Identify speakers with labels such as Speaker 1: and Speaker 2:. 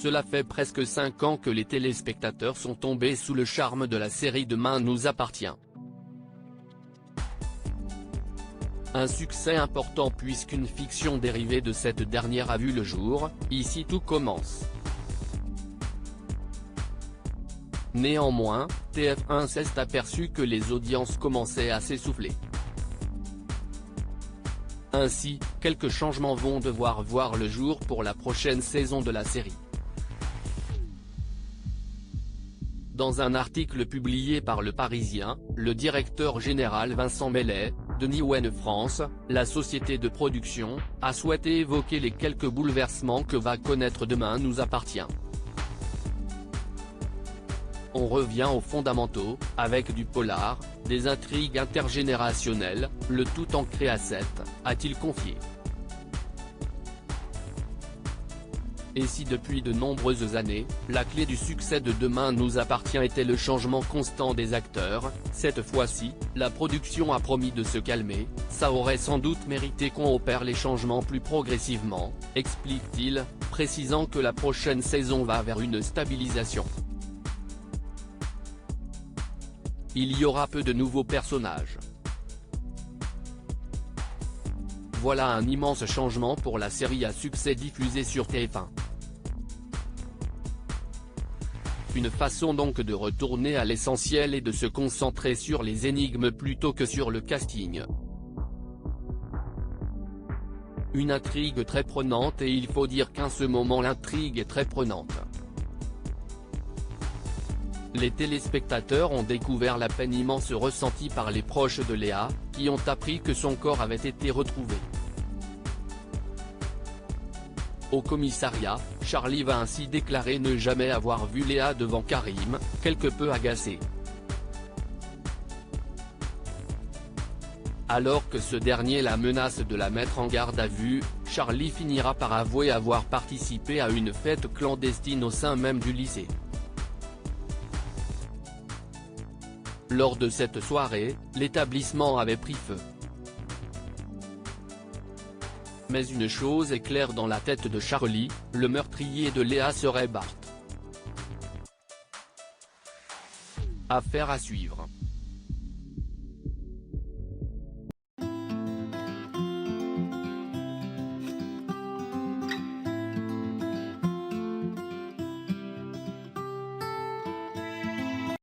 Speaker 1: Cela fait presque 5 ans que les téléspectateurs sont tombés sous le charme de la série Demain nous appartient. Un succès important puisqu'une fiction dérivée de cette dernière a vu le jour, Ici tout commence. Néanmoins, TF1 s'est aperçu que les audiences commençaient à s'essouffler. Ainsi, quelques changements vont devoir voir le jour pour la prochaine saison de la série. Dans un article publié par Le Parisien, le directeur général Vincent Mellet, de Newen France, la société de production, a souhaité évoquer les quelques bouleversements que va connaître Demain nous appartient. On revient aux fondamentaux, avec du polar, des intrigues intergénérationnelles, le tout ancré à 7, a-t-il confié. Et si depuis de nombreuses années, la clé du succès de Demain nous appartient était le changement constant des acteurs, cette fois-ci, la production a promis de se calmer, ça aurait sans doute mérité qu'on opère les changements plus progressivement, explique-t-il, précisant que la prochaine saison va vers une stabilisation. Il y aura peu de nouveaux personnages. Voilà un immense changement pour la série à succès diffusée sur TF1. Une façon donc de retourner à l'essentiel et de se concentrer sur les énigmes plutôt que sur le casting. Une intrigue très prenante et il faut dire qu'en ce moment l'intrigue est très prenante. Les téléspectateurs ont découvert la peine immense ressentie par les proches de Léa, qui ont appris que son corps avait été retrouvé. Au commissariat, Charlie va ainsi déclarer ne jamais avoir vu Léa devant Karim, quelque peu agacé. Alors que ce dernier la menace de la mettre en garde à vue, Charlie finira par avouer avoir participé à une fête clandestine au sein même du lycée. Lors de cette soirée, l'établissement avait pris feu. Mais une chose est claire dans la tête de Charlie, le meurtrier de Léa serait Bart. Affaire à suivre.